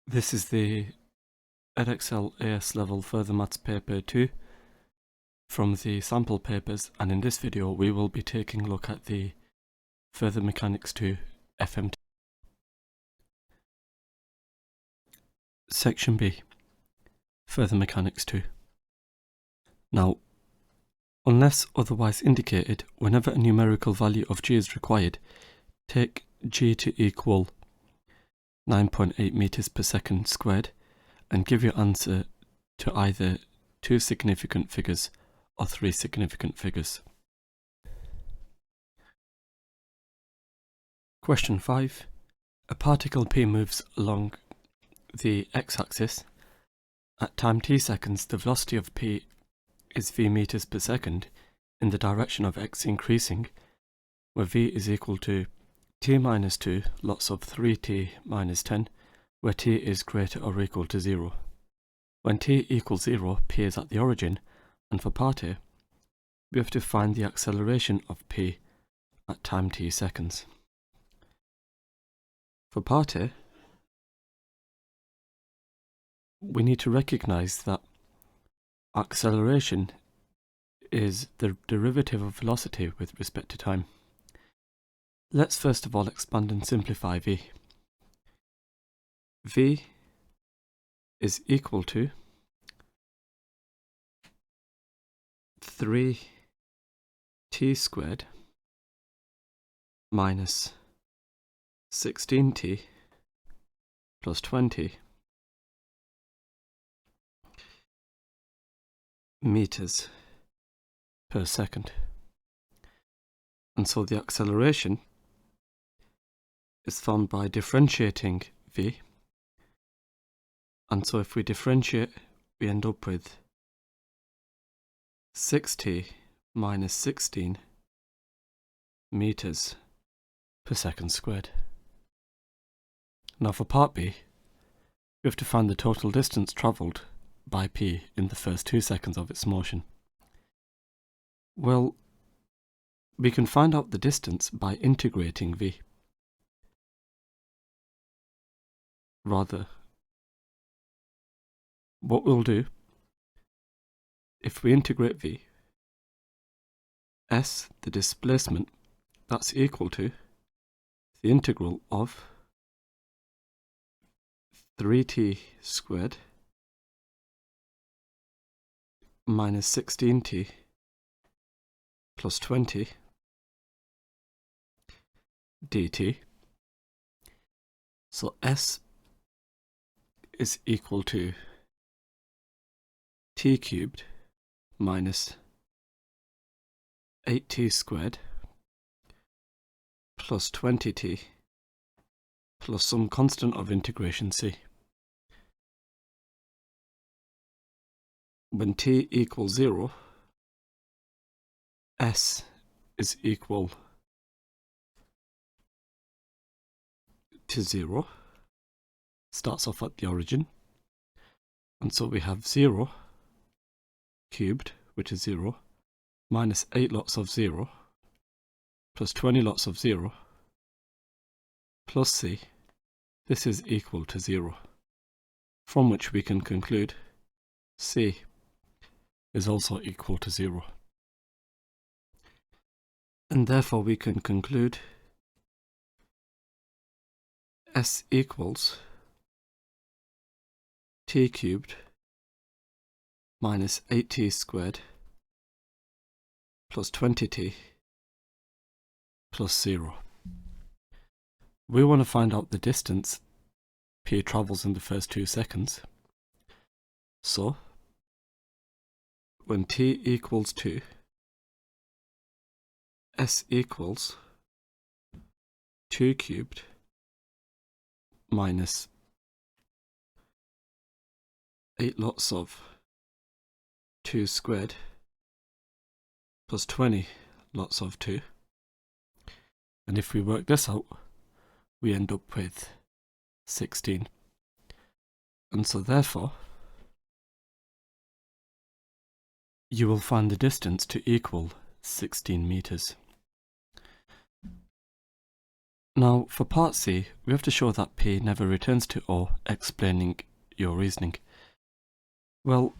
This is the EdExcel AS level further maths paper 2 from the sample papers, and in this video we will be taking a look at the further mechanics 2 FM2. Section B, further mechanics 2. Now, unless otherwise indicated, whenever a numerical value of g is required, take g to equal 9.8 meters per second squared and give your answer to either 2 significant figures or 3 significant figures. Question 5. A particle P moves along the x-axis. At time t seconds, the velocity of P is v meters per second in the direction of x increasing, where v is equal to t minus 2 lots of 3t minus 10, where t is greater or equal to 0. When t equals 0, P is at the origin, and for part A, we have to find the acceleration of P at time t seconds. For part A, we need to recognize that acceleration is the derivative of velocity with respect to time. Let's first of all expand and simplify v. V is equal to 3t squared minus 16t plus 20 meters per second. And so the acceleration is found by differentiating v. And so if we differentiate, we end up with 6t minus 16 meters per second squared. Now for part B, we have to find the total distance travelled by P in the first 2 seconds of its motion. Well, we can find out the distance by integrating v. Rather, what we'll do, if we integrate v, s, the displacement, that's equal to the integral of 3t squared minus 16t plus 20 dt. So s is equal to t cubed minus 8t squared plus 20t plus some constant of integration c. When t equals 0, s is equal to 0, starts off at the origin, and so we have 0 cubed, which is 0, minus 8 lots of 0, plus 20 lots of 0, plus c. This is equal to 0, from which we can conclude c is also equal to 0. And therefore we can conclude s equals t cubed minus 8t squared plus 20t plus 0. We want to find out the distance P travels in the first 2 seconds. So, when t equals 2, s equals 2 cubed minus 8 lots of 2 squared plus 20 lots of 2. And if we work this out, we end up with 16. And so therefore, you will find the distance to equal 16 meters. Now, for part C, we have to show that P never returns to O, explaining your reasoning. Well,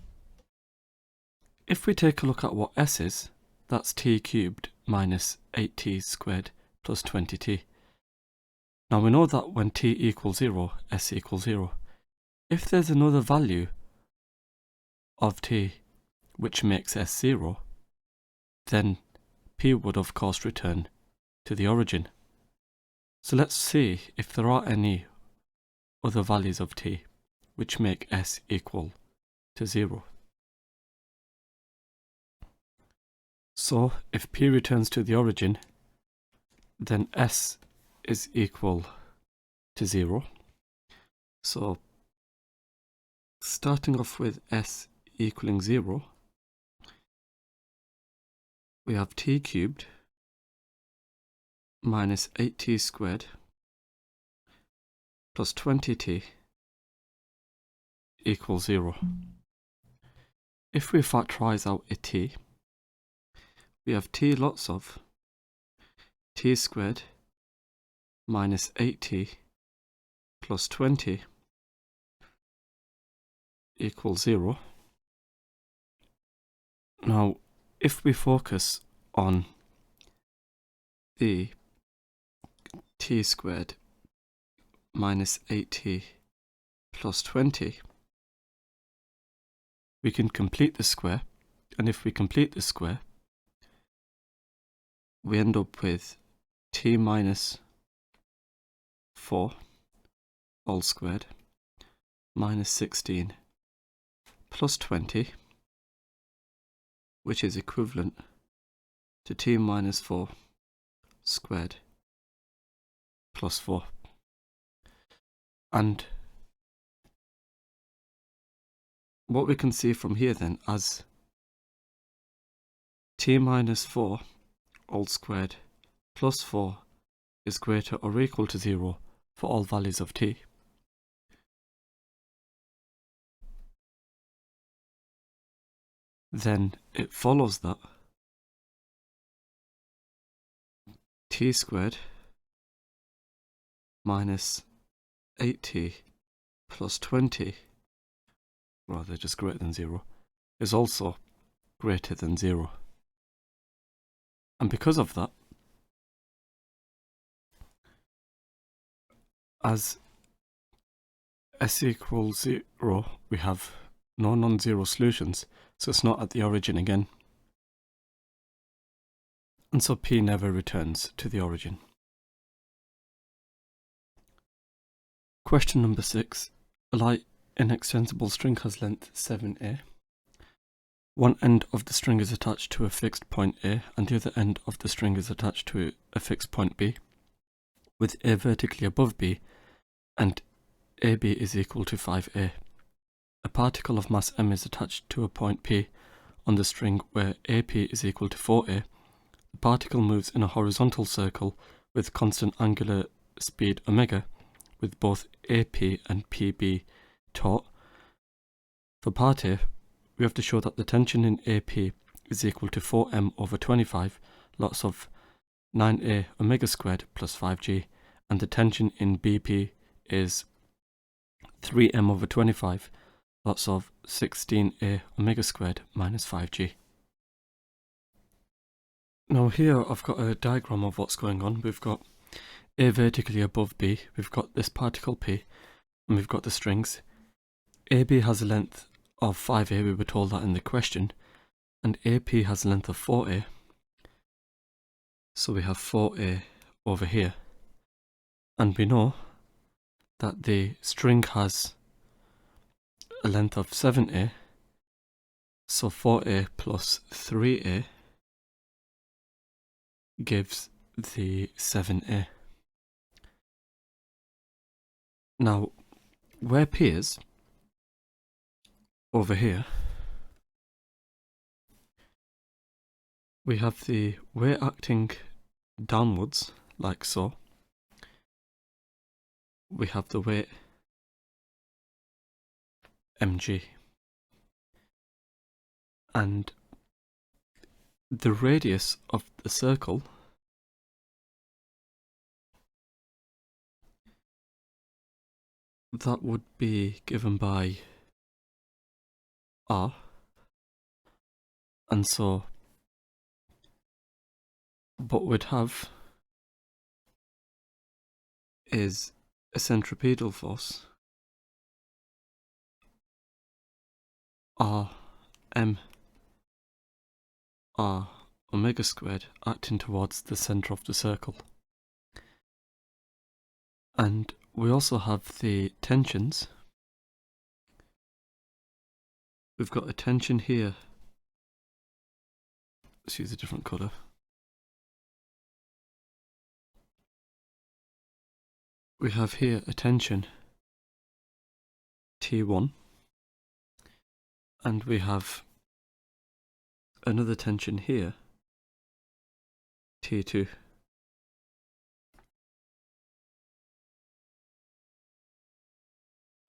if we take a look at what S is, that's t cubed minus 8t squared plus 20t. Now we know that when t equals 0, S equals 0. If there's another value of t which makes S 0, then P would of course return to the origin. So let's see if there are any other values of t which make S equal to 0. So if P returns to the origin, then S is equal to 0. So starting off with S equaling 0, we have t cubed minus 8t squared plus 20t equals 0. If we factorize out a t, we have t lots of t squared minus 8t plus 20 equals 0. Now, if we focus on the t squared minus 8t plus 20, we can complete the square, and if we complete the square, we end up with t minus 4 all squared minus 16 plus 20, which is equivalent to t minus 4 squared plus 4. And what we can see from here then, as t minus 4 all squared plus 4 is greater or equal to 0 for all values of t, then it follows that t squared minus 8t plus 20, rather just greater than 0, is also greater than 0. And because of that, as S equals 0, we have no non-zero solutions, so it's not at the origin again. And so P never returns to the origin. Question number 6. A light inextensible string has length 7a. One end of the string is attached to a fixed point A, and the other end of the string is attached to a fixed point B, with A vertically above B, and AB is equal to 5a. A particle of mass m is attached to a point P on the string where AP is equal to 4a. The particle moves in a horizontal circle with constant angular speed omega, with both AP and PB taut. For part A, we have to show that the tension in AP is equal to 4m over 25 lots of 9a omega squared plus 5g, and the tension in BP is 3m over 25 lots of 16a omega squared minus 5g. Now here I've got a diagram of what's going on. We've got A vertically above B, we've got this particle P, and we've got the strings. AB has a length of 5a, we were told that in the question, and AP has a length of 4a. So we have 4a over here. And we know that the string has a length of 7a, so 4a plus 3a gives the 7a. Now, where P is, over here, we have the weight acting downwards, like so. We have the weight mg, and the radius of the circle that would be given by R, and so what we'd have is a centripetal force R m r omega squared acting towards the centre of the circle. And we also have the tensions. We've got a tension here. Let's use a different colour. We have here a tension T1, and we have another tension here, T2.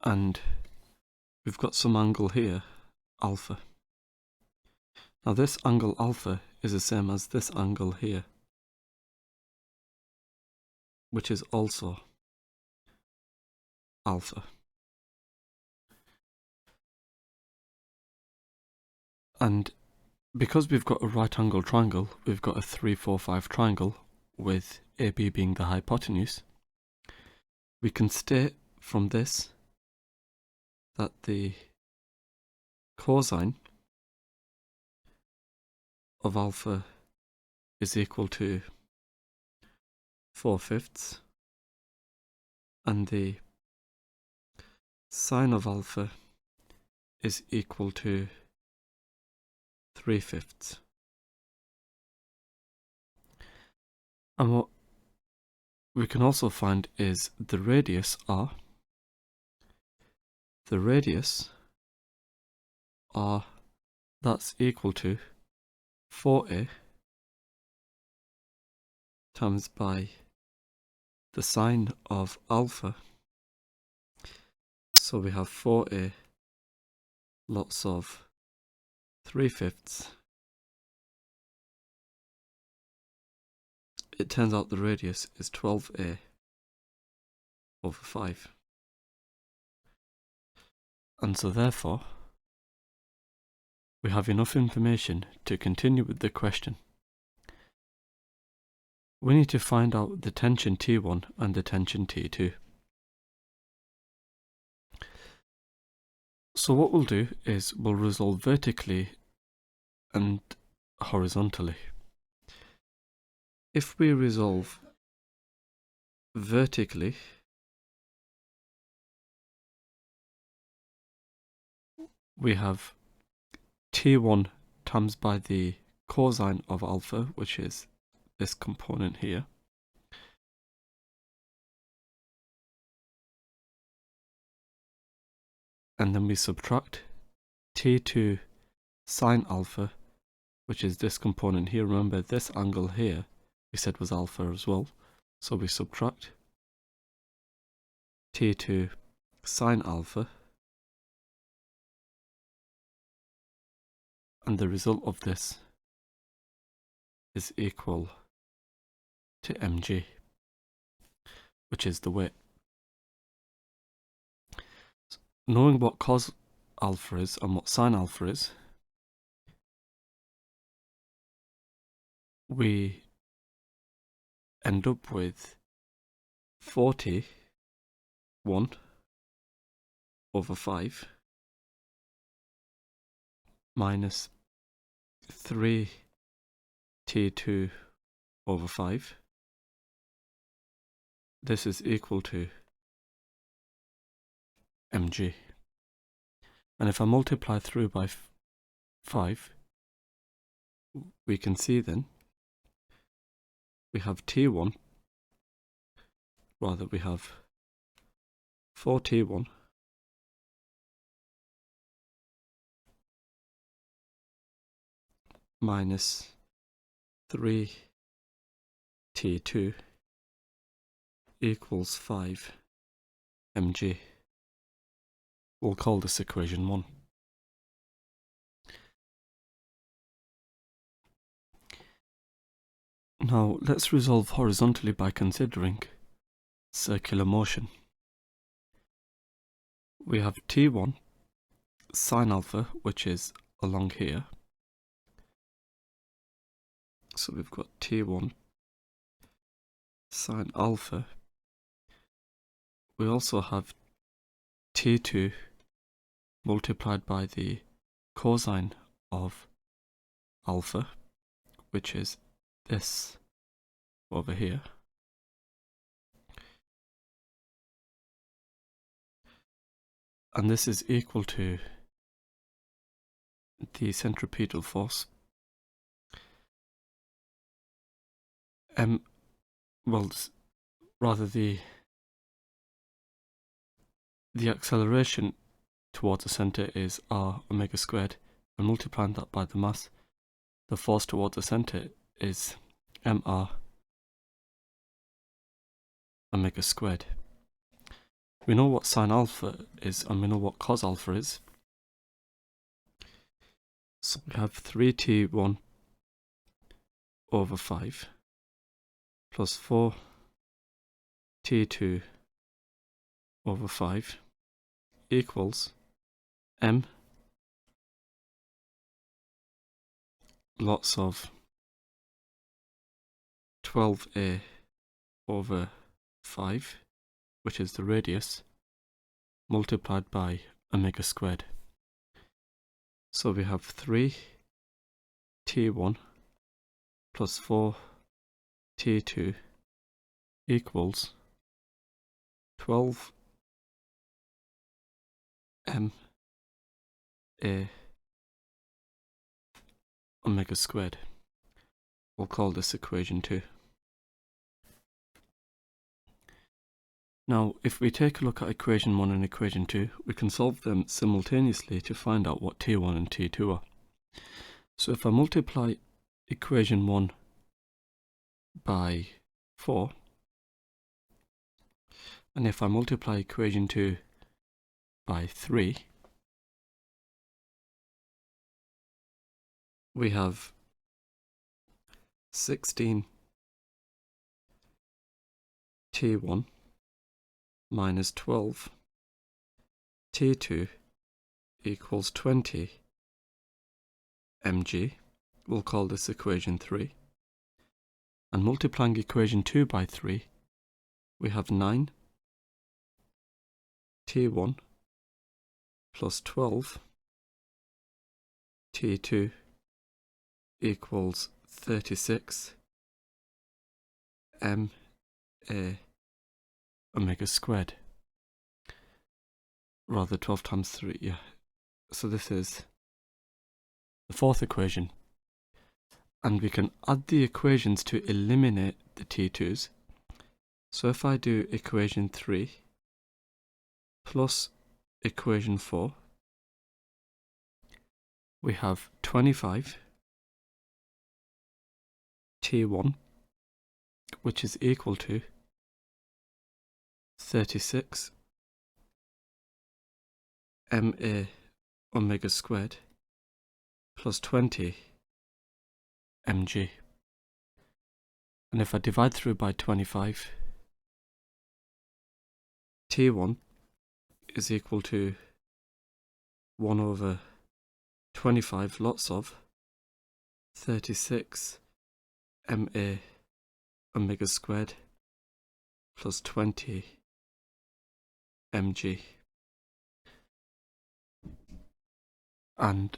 And we've got some angle here, alpha. Now this angle alpha is the same as this angle here, which is also alpha. And because we've got a right angle triangle, we've got a 3, 4, 5 triangle with AB being the hypotenuse. We can state from this that the cosine of alpha is equal to 4/5, and the sine of alpha is equal to 3/5. And what we can also find is the radius r. The radius r, that's equal to 4a times by the sine of alpha. So we have 4a lots of 3/5. It turns out the radius is 12a over 5. And so therefore, we have enough information to continue with the question. We need to find out the tension T1 and the tension T2. So what we'll do is we'll resolve vertically and horizontally. If we resolve vertically, we have T1 times by the cosine of alpha, which is this component here. And then we subtract T2 sine alpha, which is this component here. Remember, this angle here we said was alpha as well. So we subtract T2 sine alpha, and the result of this is equal to mg, which is the weight. So knowing what cos alpha is and what sine alpha is, we end up with 41 over 5 minus 3 T2 over 5. This is equal to mg. And if I multiply through by 5, we can see then we have T1, rather we have 4T1 minus 3T2 equals 5 mg. We'll call this equation 1. Now let's resolve horizontally by considering circular motion. we have T1 sine alpha, which is along here. So we've got T1 sine alpha. We also have T2 multiplied by the cosine of alpha, which is this over here. And this is equal to the centripetal force. The acceleration towards the center is r omega squared, and multiplying that by the mass, the force towards the center is mr omega squared. We know what sine alpha is, and we know what cos alpha is. So we have 3t1 over 5 plus 4t2 over 5 equals m lots of 12a over 5, which is the radius, multiplied by omega squared. So we have 3t1 plus 4t2 equals 12 ma omega squared. We'll call this equation 2. Now, if we take a look at equation 1 and equation 2, we can solve them simultaneously to find out what T1 and T2 are. So if I multiply equation 1 by 4, and if I multiply equation 2 by 3, we have 16 T1 minus 12 T2 equals 20 mg. We'll call this equation 3. And multiplying equation 2 by 3, we have 9 T1 plus 12 T2 equals 36 ma omega squared. Rather, 12 times 3, yeah. So this is the fourth equation. And we can add the equations to eliminate the T2s. So if I do equation 3 plus equation 4, we have 25 T1, which is equal to 36 ma omega squared plus 20 mg. And if I divide through by 25, T1 is equal to 1 over 25 lots of 36 ma omega squared plus 20 mg. And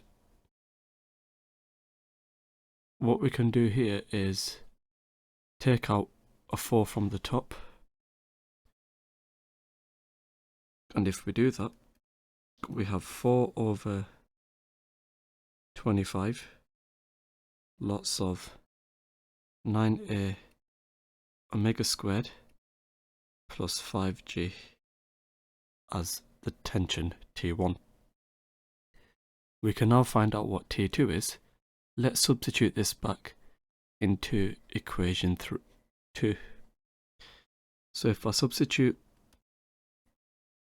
what we can do here is take out a 4 from the top, and if we do that, we have 4 over 25 lots of 9a omega squared plus 5g as the tension T1. We can now find out what T2 is. Let's substitute this back into equation 2. So if I substitute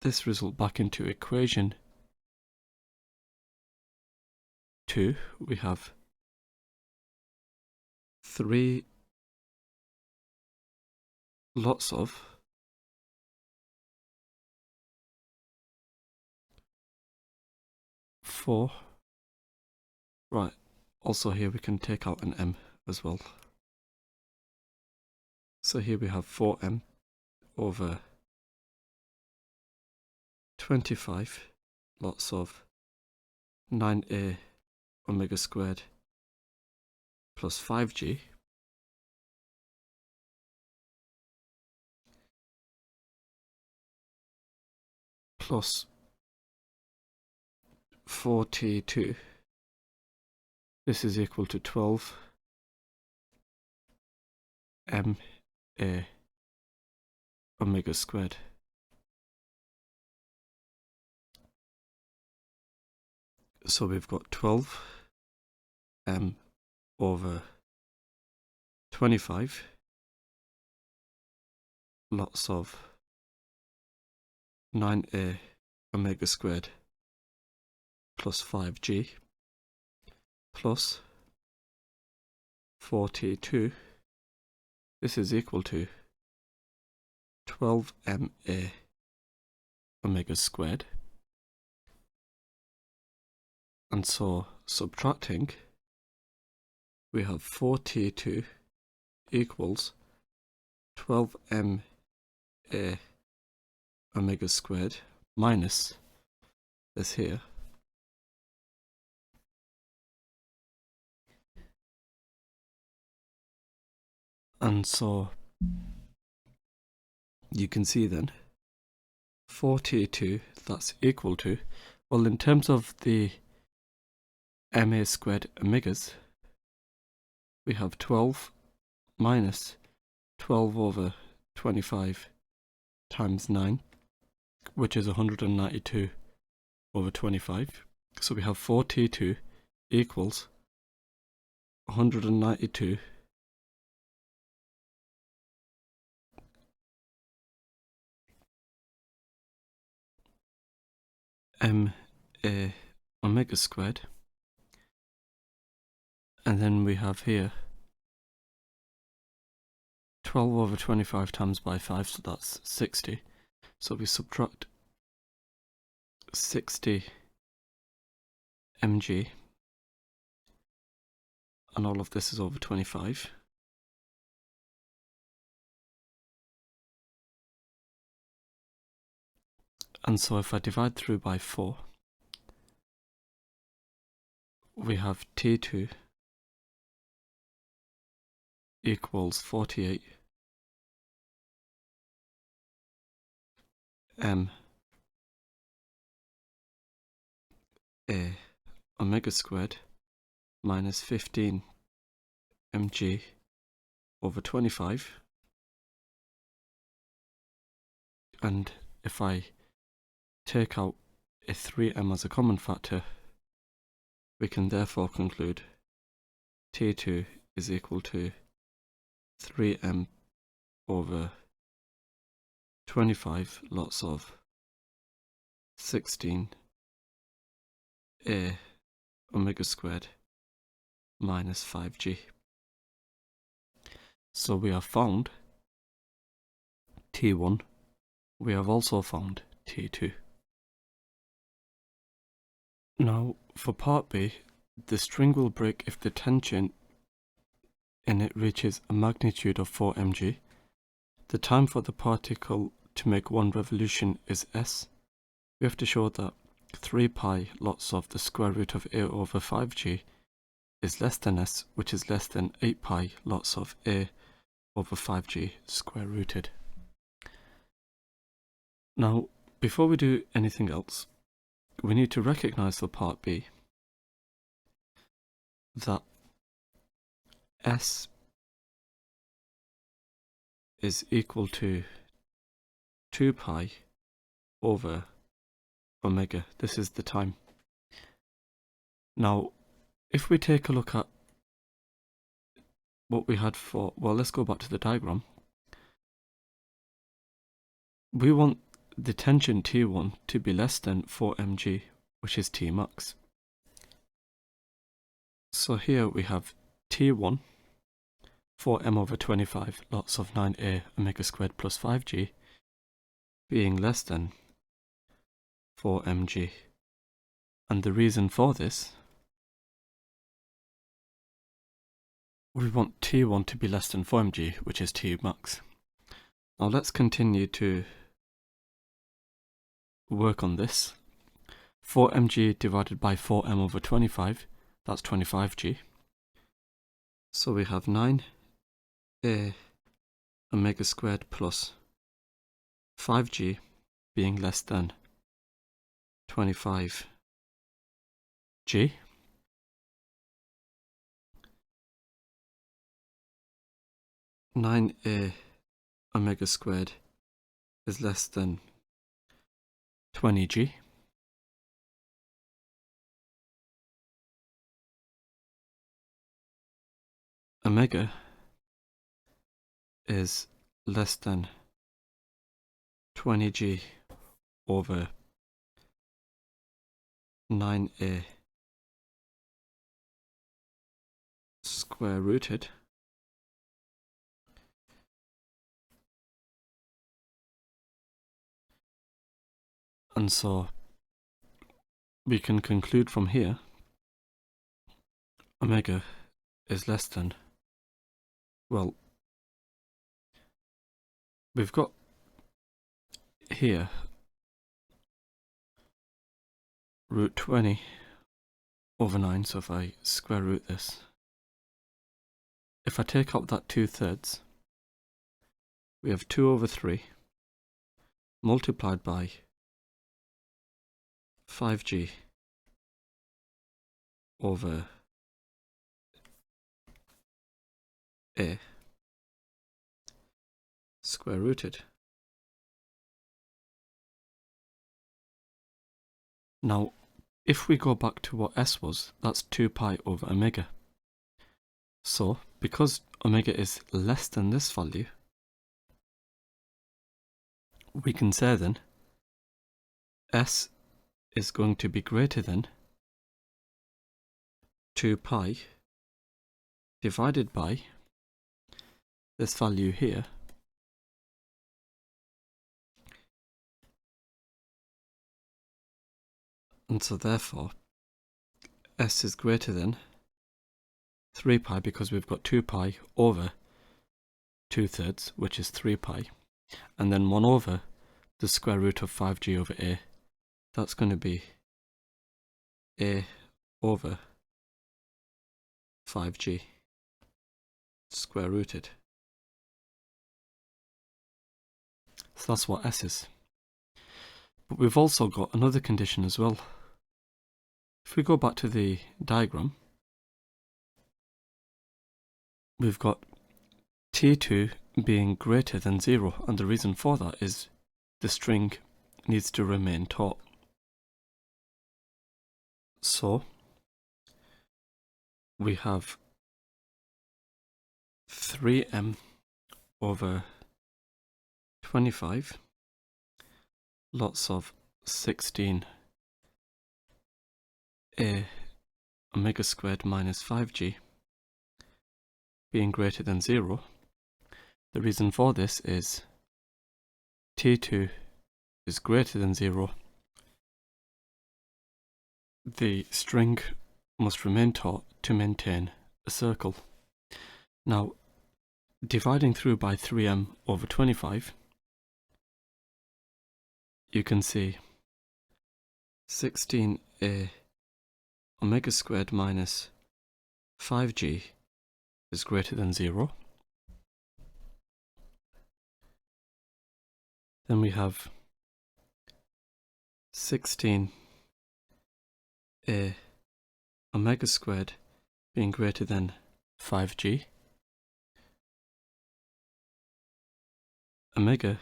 this result back into equation 2, we have 3 lots of 4. Right, also here we can take out an m as well. So here we have 4m over 25 lots of 9a omega squared plus 5g plus 4t2. This is equal to 12 ma omega squared. So we've got 12 m over 25 lots of 9a omega squared plus 5g plus 4t2. This is equal to 12 ma omega squared. And so subtracting, we have 4t2 equals 12 ma omega squared minus this here. And so you can see then 4t2, that's equal to, well, in terms of the ma squared omegas, we have 12 minus 12 over 25 times 9, which is 192 over 25. So we have 4t2 equals 192 ma omega squared. And then we have here 12 over 25 times by 5, so that's 60. So we subtract 60 mg, and all of this is over 25. And so if I divide through by 4, we have T2 equals 48 m a omega squared minus 15 mg over 25. And if I take out a 3m as a common factor, we can therefore conclude T2 is equal to 3m over 25 lots of 16 a omega squared minus 5g. So we have found T1, we have also found T2. Now for part B, the string will break if the tension in it reaches a magnitude of 4 mg. The time for the particle to make one revolution is s. We have to show that 3 pi lots of the square root of a over 5g is less than s, which is less than 8 pi lots of a over 5g square rooted. Now, before we do anything else, we need to recognize for part B that s is equal to 2 pi over omega. This is the time. Now, if we take a look at what we had for, well, let's go back to the diagram. We want the tension T1 to be less than 4 mg, which is T max. So here we have T1, 4m over 25 lots of 9a omega squared plus 5g being less than 4 mg. And the reason for this, we want T1 to be less than 4mg, which is T max. Now let's continue to work on this. 4mg divided by 4m over 25, that's 25g. So we have 9a omega squared plus 5g being less than 25g. 9a omega squared is less than 20g. Omega is less than 20g over 9a square rooted. And so we can conclude from here omega is less than, well, we've got here root 20 over 9, so if I square root this, if I take out that 2/3, we have 2 over 3 multiplied by 5g over a square rooted. Now, if we go back to what s was, that's 2 pi over omega. So, because omega is less than this value, we can say then s is going to be greater than 2 pi divided by this value here, and so therefore s is greater than 3 pi because we've got 2 pi over 2/3, which is 3 pi, and then 1 over the square root of 5g over a. That's going to be a over 5g square rooted. So that's what s is. But we've also got another condition as well. If we go back to the diagram, we've got T2 being greater than 0, and the reason for that is the string needs to remain taut. So we have 3m over 25, lots of 16a omega squared minus 5g being greater than 0. The reason for this is T2 is greater than 0. The string must remain taut to maintain a circle. Now, dividing through by 3m over 25, you can see 16a omega squared minus 5g is greater than 0. Then we have 16a omega squared being greater than 5g. Omega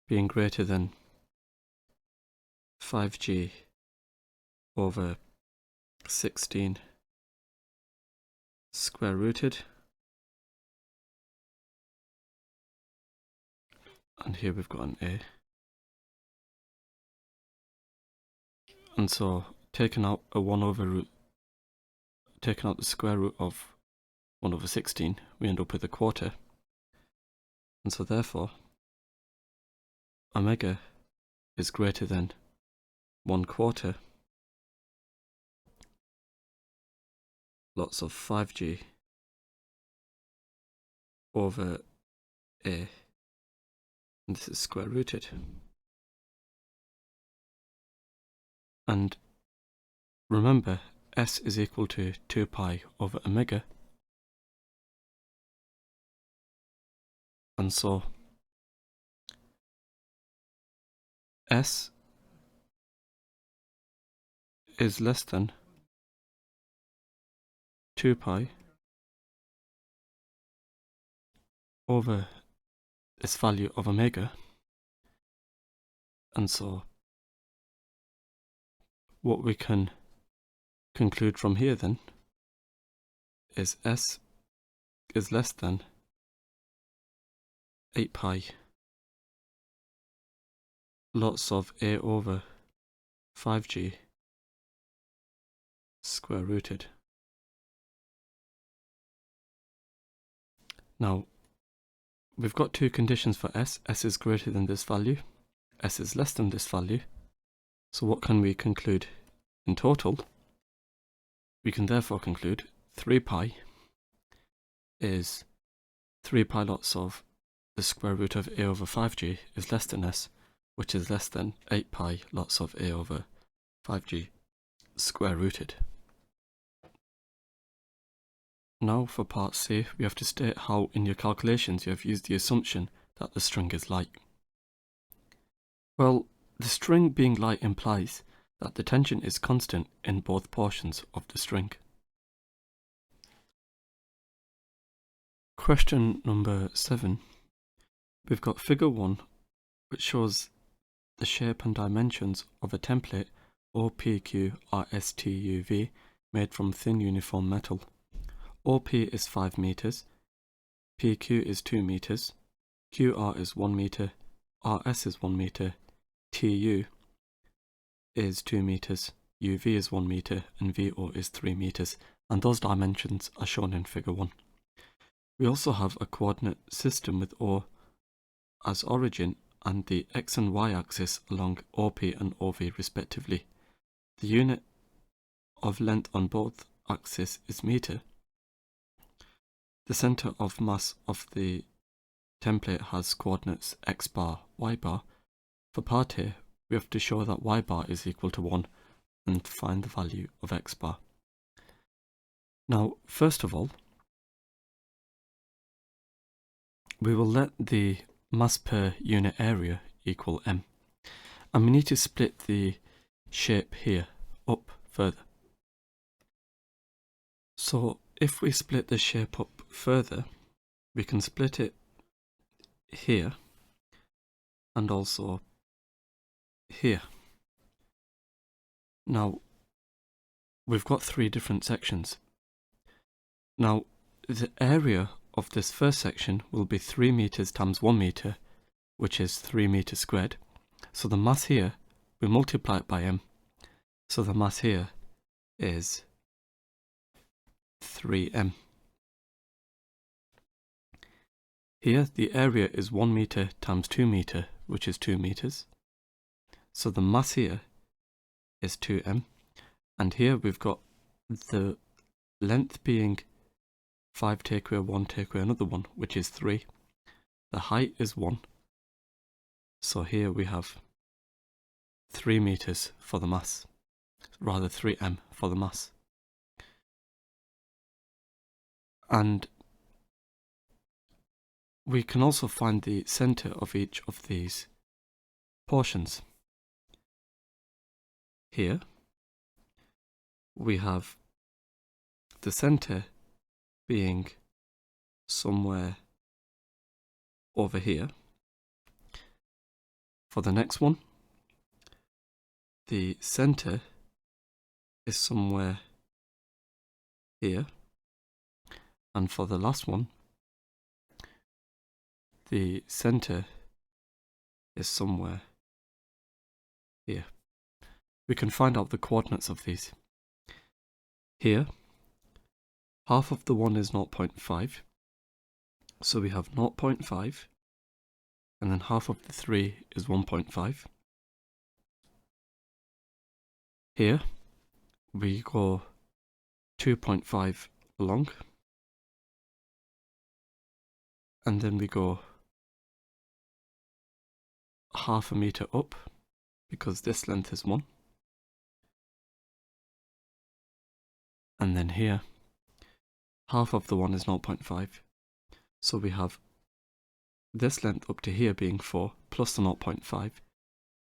being greater than 5g over 16 square rooted, and here we've got an a, and so taking out a 1 over root, taking out the square root of 1 over 16, we end up with a quarter, and so therefore omega is greater than 1/4 lots of 5g over a, and this is square rooted. And remember, s is equal to 2 pi over omega, and so s is less than 2 pi over this value of omega, and so what we can conclude from here then is s is less than 8 pi lots of a over 5g square rooted. Now, we've got two conditions for s. S is greater than this value, s is less than this value. So what can we conclude in total? We can therefore conclude 3 pi is 3 pi lots of the square root of a over 5g is less than s, which is less than 8 pi lots of a over 5g square rooted. Now for part C, we have to state how in your calculations you have used the assumption that the string is light. Well, the string being light implies that the tension is constant in both portions of the string. Question number 7. We've got figure 1, which shows the shape and dimensions of a template OPQRSTUV made from thin uniform metal. OP is 5 meters, PQ is 2 meters, QR is 1 meter, RS is 1 meter, TU is 2 meters, UV is 1 meter, and VO is 3 meters, and those dimensions are shown in figure 1. We also have a coordinate system with O as origin and the X and Y axis along OP and OV respectively. The unit of length on both axes is meter. The center of mass of the template has coordinates x bar, y bar. For part A, we have to show that y bar is equal to 1 and find the value of x bar. Now, first of all, we will let the mass per unit area equal m, and we need to split the shape here up further. So if we split the shape up further, we can split it here and also here. Now, we've got 3 different sections. Now, the area of this first section will be 3 meters times 1 meter, which is 3 meters squared. So the mass here, we multiply it by m. So the mass here is 3m. Here, the area is 1 meter times 2 meter, which is 2 meters. So the mass here is 2m. And here we've got the length being 5 take away 1 take away another 1, which is 3. The height is 1. So here we have 3 meters for the mass, rather 3m for the mass. And we can also find the center of each of these portions. Here we have the center being somewhere over here. For the next one, the center is somewhere here, and for the last one, the center is somewhere here. We can find out the coordinates of these. Here, half of the 1 is 0.5, so we have 0.5, and then half of the 3 is 1.5. Here, we go 2.5 along, and then we go half a meter up because this length is 1, and then here half of the 1 is 0.5, so we have this length up to here being 4 plus the 0.5,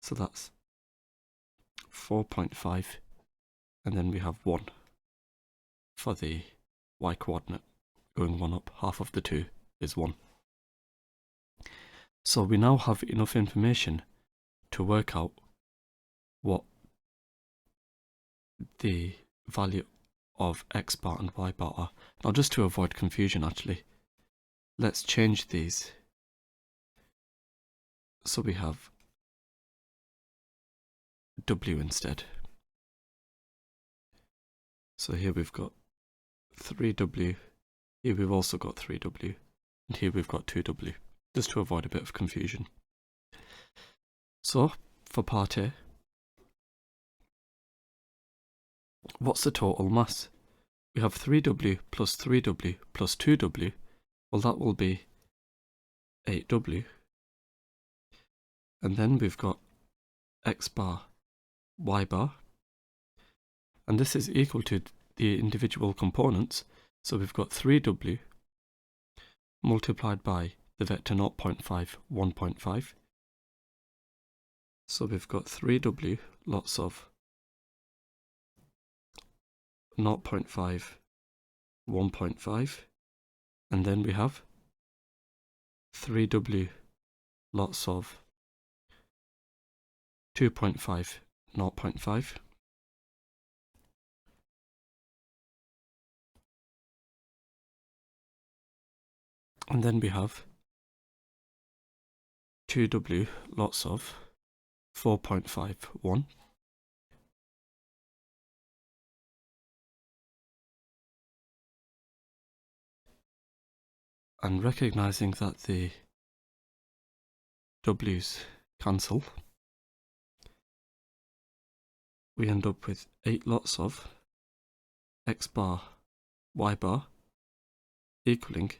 so that's 4.5, and then we have 1 for the y coordinate, going 1 up. Half of the 2 is 1. So we now have enough information to work out what the value of x bar and y bar are. Now, just to avoid confusion, actually, let's change these. So we have w instead. So here we've got 3w, here we've also got 3w, and here we've got 2w, just to avoid a bit of confusion. So, for part A, what's the total mass? We have 3w plus 3w plus 2w, well that will be 8w. And then we've got x bar, y bar, and this is equal to the individual components, so we've got 3w multiplied by the vector 0.5, 1.5. So we've got 3w lots of 0.5, 1.5, and then we have 3w lots of 2.5, 0.5. And then we have 2w lots of 4.51. And recognizing that the w's cancel, we end up with 8 lots of x bar, y bar equaling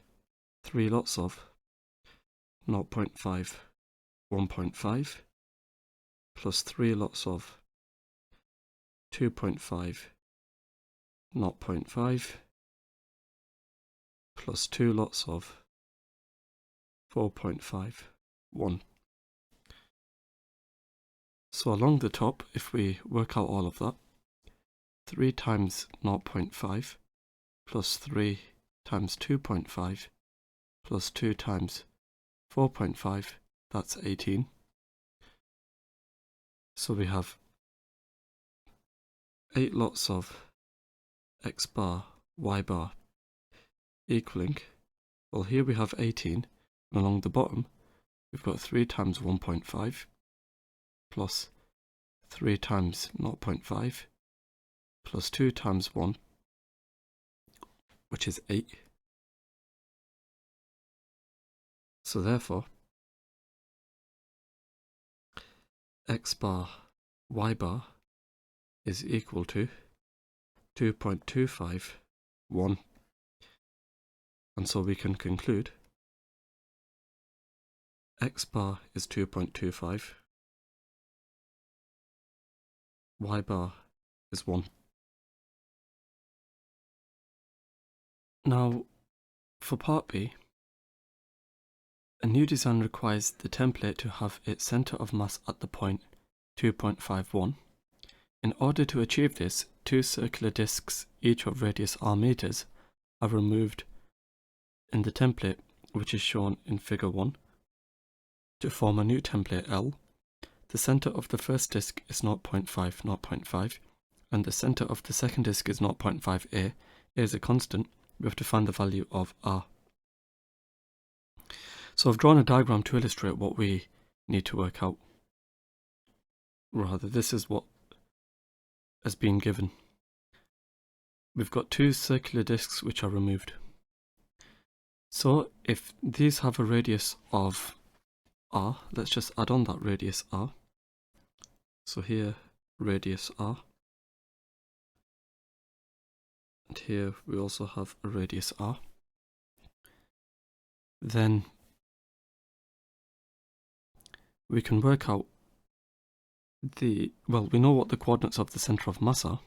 3 lots of 0.5, 1.5 plus 3 lots of 2.5, 0.5 plus 2 lots of 4.5, 1. So along the top, if we work out all of that, 3 times 0.5 plus 3 times 2.5 plus 2 times 4.5, that's 18. So we have 8 lots of x bar, y bar equaling, well here we have 18, and along the bottom we've got 3 times 1.5 plus 3 times 0.5 plus 2 times 1, which is 8. So therefore, x bar, y bar is equal to 2.251, and so we can conclude x bar is 2.25, y bar is 1. Now, for part B, a new design requires the template to have its center of mass at the point 2.51. In order to achieve this, 2 circular discs, each of radius r meters, are removed in the template, which is shown in figure 1, to form a new template L. The center of the first disc is 0.5, 0.5, and the center of the second disc is 0.5a. A is a constant. We have to find the value of r. So I've drawn a diagram to illustrate what we need to work out. Rather, this is what has been given. We've got 2 circular discs which are removed. So if these have a radius of r, let's just add on that radius r. So here, radius r. and here we also have a radius r. Then we can work out we know what the coordinates of the centre of mass are.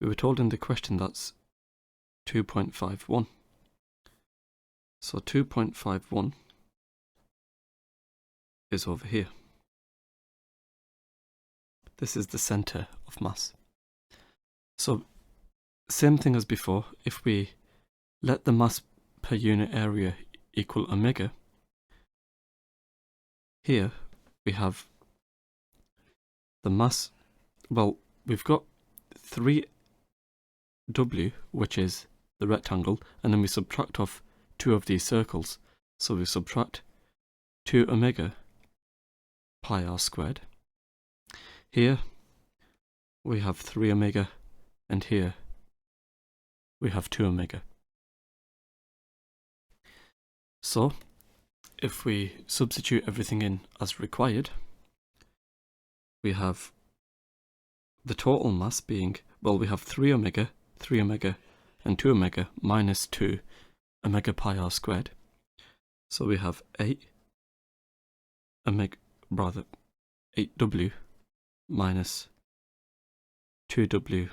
We were told in the question that's 2.51. So 2.51 is over here. This is the centre of mass. So same thing as before, if we let the mass per unit area equal omega, here we have the mass, we've got 3w, which is the rectangle, and then we subtract off 2 of these circles. So we subtract 2 omega pi r squared. Here we have 3 omega, and here we have 2 omega. So if we substitute everything in as required, we have the total mass being, we have 3 omega, and 2 omega minus 2 omega pi r squared. So we have 8w minus 2w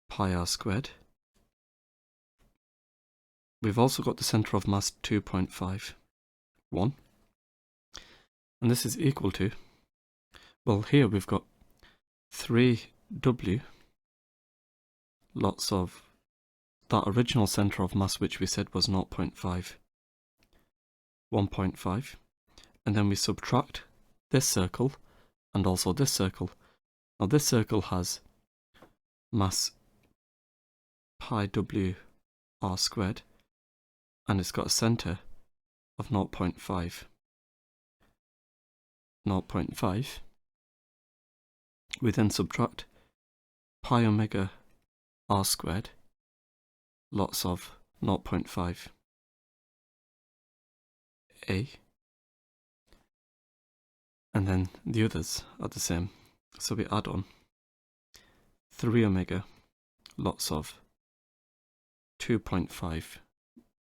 pi r squared. We've also got the centre of mass 2.51, and this is equal to, here we've got 3w lots of that original centre of mass, which we said was 0.5, 1.5, and then we subtract this circle and also this circle. Now this circle has mass pi w r squared, and it's got a centre of 0.5. We then subtract pi omega r squared lots of 0.5 a, and then the others are the same. So we add on 3 omega lots of 2.5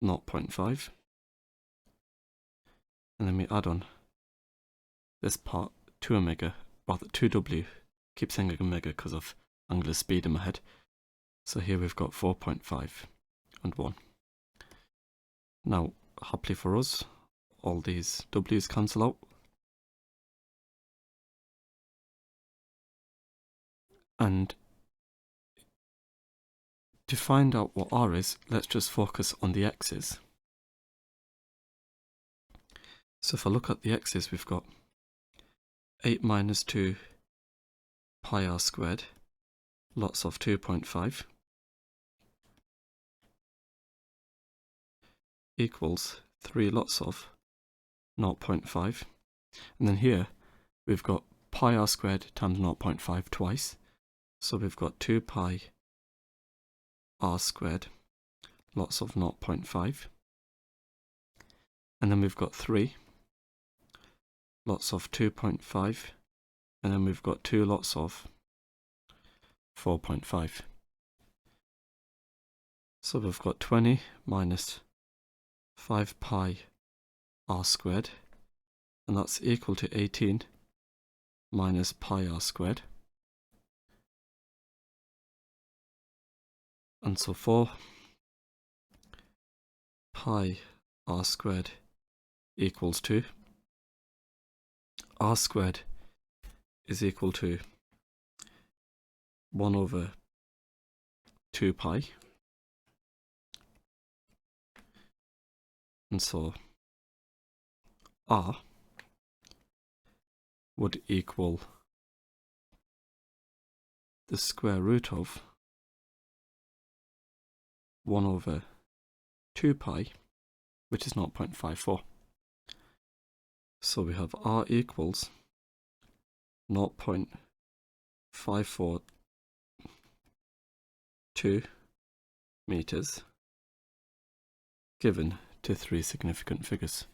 0.5, and then we add on this part 2 omega, 2w, keep saying omega because of angular speed in my head. So here we've got 4.5 and 1. Now, happily for us, all these w's cancel out, and to find out what r is, let's just focus on the x's. So if I look at the x's, we've got 8 minus 2 pi r squared lots of 2.5 equals 3 lots of 0.5, and then here we've got pi r squared times 0.5 twice, so we've got 2 pi r squared lots of 0.5, and then we've got 3 lots of 2.5, and then we've got 2 lots of 4.5. So we've got 20 minus 5 pi r squared, and that's equal to 18 minus pi r squared. And so 4 pi r squared equals 2. R squared is equal to 1 over 2 pi. And so r would equal the square root of 1 over 2 pi, which is 0.54. So we have r equals 0.542 meters, given to 3 significant figures.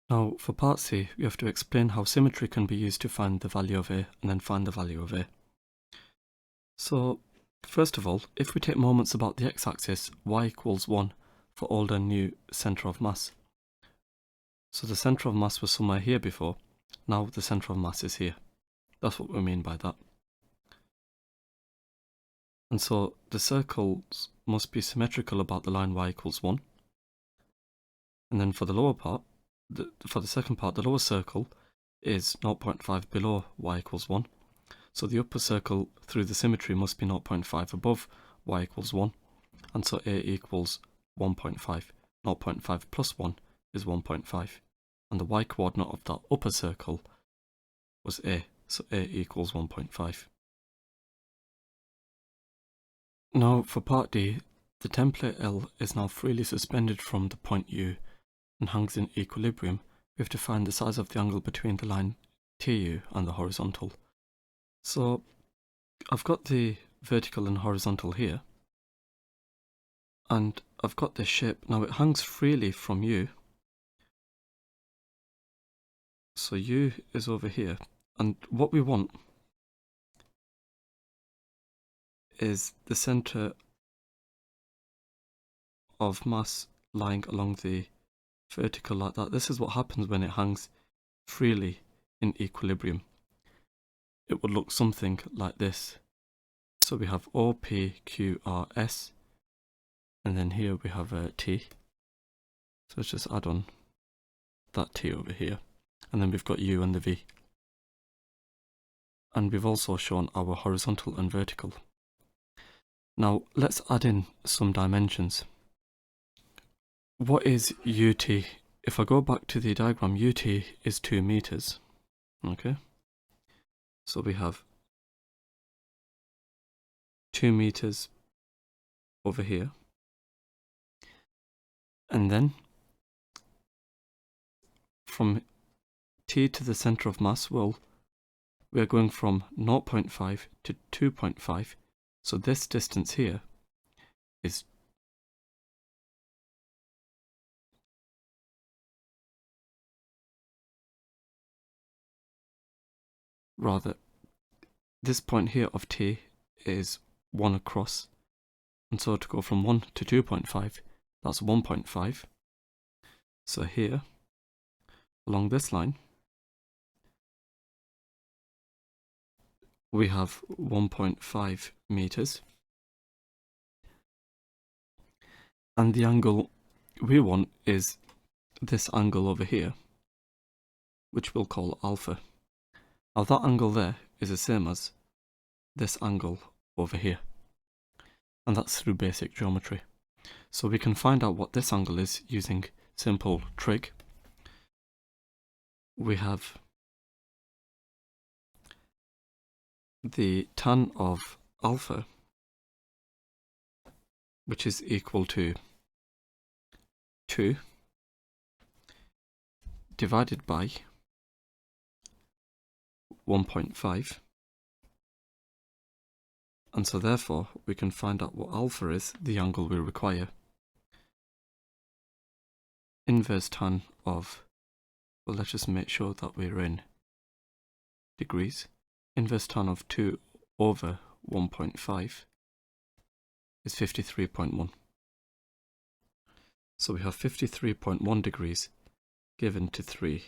Now for part C, we have to explain how symmetry can be used to find the value of A and then find the value of A. So, first of all, if we take moments about the x-axis, y equals 1 for old and new centre of mass. So the centre of mass was somewhere here before, now the centre of mass is here. That's what we mean by that. And so the circles must be symmetrical about the line y equals 1. And then for the lower part, for the second part, the lower circle is 0.5 below y equals 1. So the upper circle through the symmetry must be 0.5 above y equals 1. And so a equals 1.5. 0.5 plus 1 is 1.5. And the y coordinate of that upper circle was a, so a equals 1.5. Now for part D, the template L is now freely suspended from the point U and hangs in equilibrium. We have to find the size of the angle between the line TU and the horizontal. So I've got the vertical and horizontal here, and I've got this shape. Now it hangs freely from U. So U is over here, and what we want is the centre of mass lying along the vertical like that. This is what happens when it hangs freely in equilibrium. It would look something like this. So we have O, P, Q, R, S, and then here we have a T. So let's just add on that T over here, and then we've got U and the V. And we've also shown our horizontal and vertical. Now let's add in some dimensions. What is UT? If I go back to the diagram, UT is 2 meters. Okay. So we have 2 meters over here. And then from T to the centre of mass, well, we are going from 0.5 to 2.5. So this distance here is this point here of T is 1 across, and so to go from 1 to 2.5, that's 1.5. So here, along this line, we have 1.5 meters, and the angle we want is this angle over here, which we'll call alpha. Now that angle there is the same as this angle over here, and that's through basic geometry. So we can find out what this angle is using simple trig. We have the tan of alpha, which is equal to 2 divided by 1.5, and so therefore we can find out what alpha is, the angle we require. Inverse tan of, well, let's just make sure that we're in degrees. Inverse tan of 2 over 1.5 is 53.1. So we have 53.1 degrees given to 3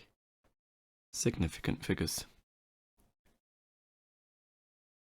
significant figures.